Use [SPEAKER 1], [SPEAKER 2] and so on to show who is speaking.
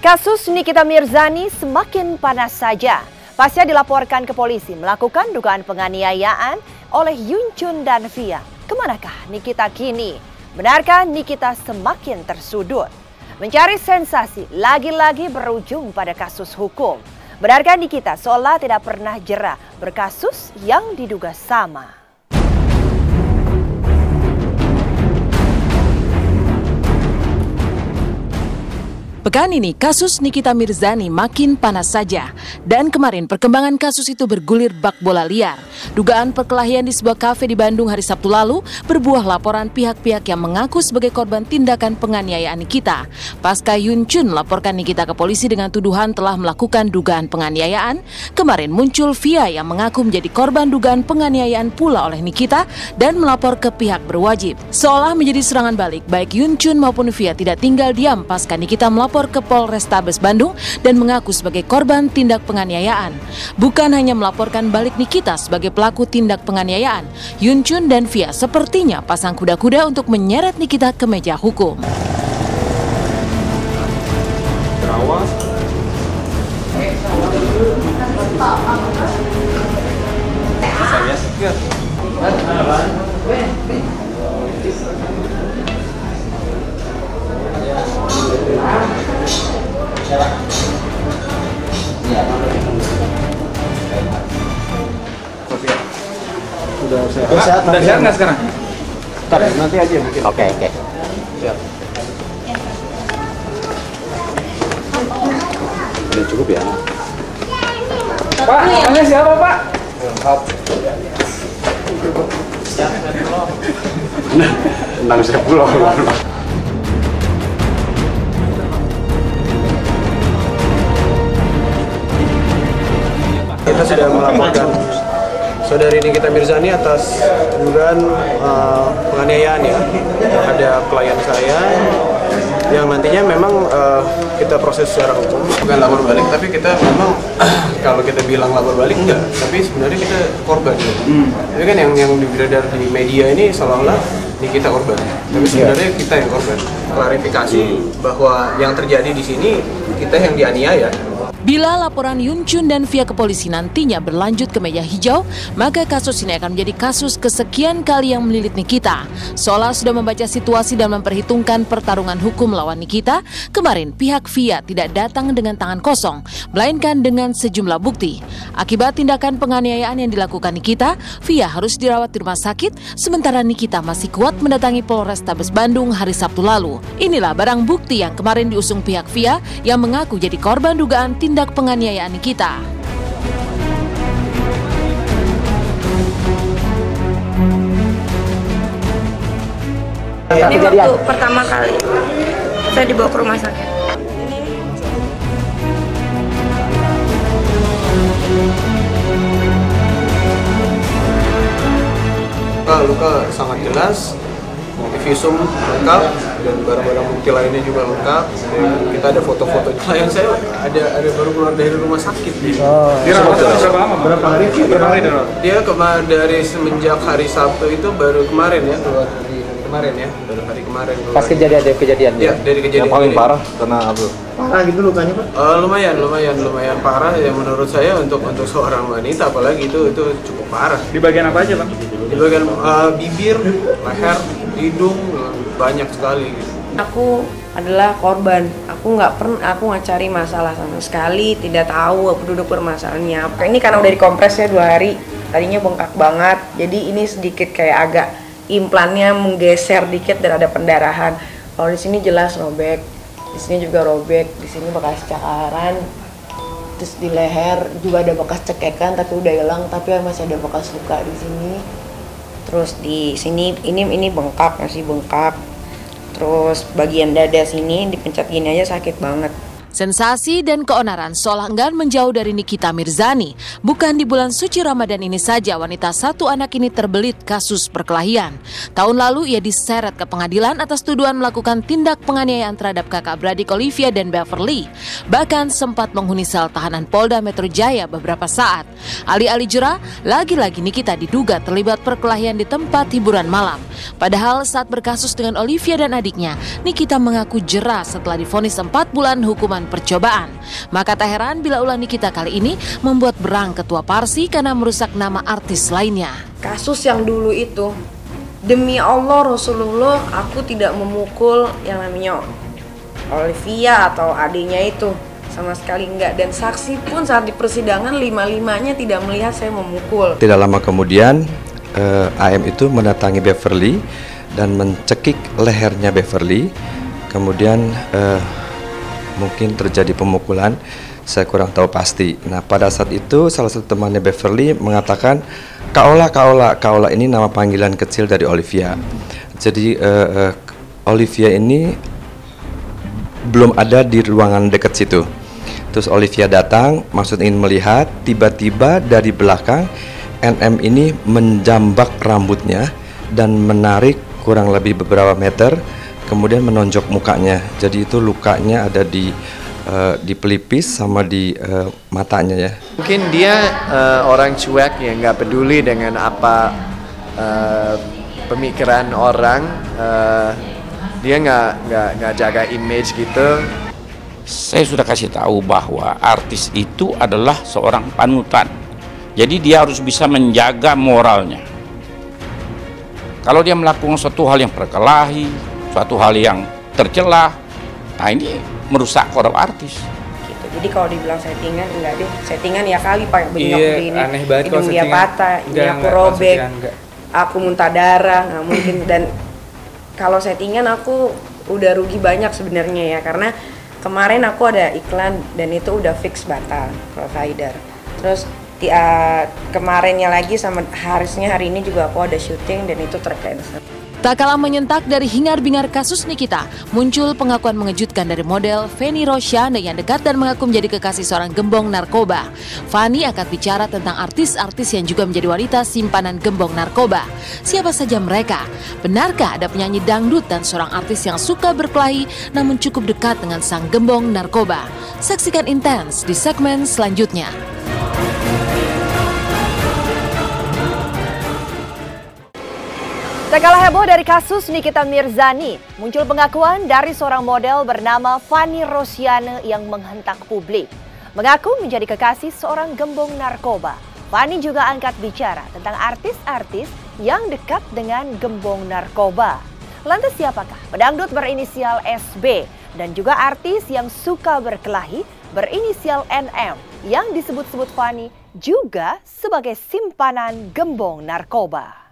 [SPEAKER 1] Kasus Nikita Mirzani semakin panas saja. Pasca dilaporkan ke polisi melakukan dugaan penganiayaan oleh Yun Chun dan Via. Kemanakah Nikita kini? Benarkah Nikita semakin tersudut? Mencari sensasi lagi-lagi berujung pada kasus hukum. Benarkah Nikita seolah tidak pernah jera berkasus yang diduga sama?
[SPEAKER 2] Pekan ini kasus Nikita Mirzani makin panas saja. Dan kemarin perkembangan kasus itu bergulir bak bola liar. Dugaan perkelahian di sebuah kafe di Bandung hari Sabtu lalu berbuah laporan pihak-pihak yang mengaku sebagai korban tindakan penganiayaan Nikita. Pasca Yun Chun melaporkan Nikita ke polisi dengan tuduhan telah melakukan dugaan penganiayaan, kemarin muncul Via yang mengaku menjadi korban dugaan penganiayaan pula oleh Nikita dan melapor ke pihak berwajib. Seolah menjadi serangan balik, baik Yun Chun maupun Via tidak tinggal diam pasca Nikita melapor ke Polrestabes Bandung dan mengaku sebagai korban tindak penganiayaan. Bukan hanya melaporkan balik Nikita sebagai pelaku tindak penganiayaan, Yun Chun dan Via sepertinya pasang kuda-kuda untuk menyeret Nikita ke meja hukum.
[SPEAKER 3] Udah sehat nggak sekarang?
[SPEAKER 4] Ntar, nanti aja mungkin. Oke. Siap. Udah cukup ya?
[SPEAKER 3] Pak, namanya siapa Pak?
[SPEAKER 4] Tentang siap dulu.
[SPEAKER 5] Kita sudah melaporkan saudari Nikita Mirzani atas dugaan penganiayaan ya terhadap klien saya yang nantinya memang kita proses secara hukum. Bukan lapor balik, tapi kita memang kalau kita bilang lapor balik enggak, tapi sebenarnya kita korban. Tapi kan yang beredar di media ini seolah-olah Nikita korban, tapi sebenarnya kita yang korban. Klarifikasi bahwa yang terjadi di sini kita yang dianiaya.
[SPEAKER 2] Bila laporan Yun Chun dan Via ke polisi nantinya berlanjut ke meja hijau, maka kasus ini akan menjadi kasus kesekian kali yang melilit Nikita. Seolah sudah membaca situasi dan memperhitungkan pertarungan hukum lawan Nikita, kemarin pihak Via tidak datang dengan tangan kosong, melainkan dengan sejumlah bukti. Akibat tindakan penganiayaan yang dilakukan Nikita, Via harus dirawat di rumah sakit, sementara Nikita masih kuat mendatangi Polrestabes Bandung hari Sabtu lalu. Inilah barang bukti yang kemarin diusung pihak Via yang mengaku jadi korban dugaan tindak penganiayaan Nikita.
[SPEAKER 6] Ini waktu pertama kali saya dibawa ke rumah sakit.
[SPEAKER 5] Luka sangat jelas, visum lengkap dan barang-barang bukti lainnya juga lengkap. Kita ada foto-foto klien saya ada baru keluar dari rumah sakit.
[SPEAKER 3] Dia berapa lama? Berapa hari?
[SPEAKER 5] Dia dari semenjak hari Sabtu itu baru kemarin ya keluar dari kemarin ya, baru hari kemarin.
[SPEAKER 4] Pas kejadian
[SPEAKER 5] Ya, dari kejadian.
[SPEAKER 4] Yang paling parah karena apa?
[SPEAKER 5] Parah gitu lukanya Pak? Lumayan parah ya menurut saya untuk seorang wanita, apalagi itu cukup parah.
[SPEAKER 3] Di bagian apa aja Bang?
[SPEAKER 5] Di bagian bibir, leher, hidung, banyak sekali.
[SPEAKER 6] Aku adalah korban. Aku nggak cari masalah sama sekali. Tidak tahu aku duduk permasalahannya apa. Ini karena udah dikompres ya 2 hari. Tadinya bengkak banget. Jadi ini sedikit kayak agak implannya menggeser dikit dan ada pendarahan. Kalau di sini jelas robek. Di sini juga robek. Di sini bekas cakaran. Terus di leher juga ada bekas cekekan tapi udah hilang. Tapi masih ada bekas luka di sini. Terus di sini ini bengkak, masih bengkak. Terus bagian dada sini dipencet gini aja sakit banget.
[SPEAKER 2] Sensasi dan keonaran seolah enggan menjauh dari Nikita Mirzani. Bukan di bulan suci Ramadan ini saja wanita satu anak ini terbelit kasus perkelahian. Tahun lalu ia diseret ke pengadilan atas tuduhan melakukan tindak penganiayaan terhadap kakak beradik Olivia dan Beverly. Bahkan sempat menghuni sel tahanan Polda Metro Jaya beberapa saat. Alih-alih jera, lagi-lagi Nikita diduga terlibat perkelahian di tempat hiburan malam. Padahal saat berkasus dengan Olivia dan adiknya, Nikita mengaku jera setelah divonis 4 bulan hukuman bukan percobaan. Maka tak heran bila ulah Nikita kali ini membuat berang ketua Parsi karena merusak nama artis lainnya.
[SPEAKER 6] Kasus yang dulu itu, demi Allah Rasulullah, aku tidak memukul yang namanya Olivia atau adiknya itu. Sama sekali enggak. Dan saksi pun saat di persidangan 5-5-nya tidak melihat saya memukul.
[SPEAKER 7] Tidak lama kemudian AM itu mendatangi Beverly dan mencekik lehernya Beverly. Kemudian mungkin terjadi pemukulan, saya kurang tahu pasti. Nah, pada saat itu salah satu temannya Beverly mengatakan, Kaola ini nama panggilan kecil dari Olivia. Jadi Olivia ini belum ada di ruangan dekat situ. Terus Olivia datang, maksud ingin melihat, tiba-tiba dari belakang NM ini menjambak rambutnya dan menarik kurang lebih beberapa meter, kemudian menonjok mukanya. Jadi itu lukanya ada di pelipis sama di matanya ya.
[SPEAKER 4] Mungkin dia orang cuek yang nggak peduli dengan apa pemikiran orang. Dia nggak jaga image gitu.
[SPEAKER 8] Saya sudah kasih tahu bahwa artis itu adalah seorang panutan. Jadi dia harus bisa menjaga moralnya. Kalau dia melakukan suatu hal yang berkelahi, suatu hal yang tercela, nah ini merusak orang artis.
[SPEAKER 6] Gitu. Jadi kalau dibilang settingan, enggak deh. Settingan ya kali Pak, benyok begini.
[SPEAKER 3] Aneh banget
[SPEAKER 6] hidung dia patah, ini aku robek, aku muntah darah, nggak mungkin. Dan kalau settingan aku udah rugi banyak sebenarnya ya, karena kemarin aku ada iklan dan itu udah fix batal provider. Terus kemarinnya lagi sama harusnya hari ini juga aku ada syuting dan itu tercancel.
[SPEAKER 2] Tak kalah menyentak dari hingar-bingar kasus Nikita, muncul pengakuan mengejutkan dari model Feni Rosyane yang dekat dan mengaku menjadi kekasih seorang gembong narkoba. Fani angkat bicara tentang artis-artis yang juga menjadi wanita simpanan gembong narkoba. Siapa saja mereka? Benarkah ada penyanyi dangdut dan seorang artis yang suka berkelahi namun cukup dekat dengan sang gembong narkoba? Saksikan intens di segmen selanjutnya.
[SPEAKER 1] Tak kalah heboh dari kasus Nikita Mirzani, muncul pengakuan dari seorang model bernama Feni Rosyane yang menghentak publik. Mengaku menjadi kekasih seorang gembong narkoba. Feni juga angkat bicara tentang artis-artis yang dekat dengan gembong narkoba. Lantas siapakah pedangdut berinisial SB dan juga artis yang suka berkelahi berinisial NM yang disebut-sebut Feni juga sebagai simpanan gembong narkoba?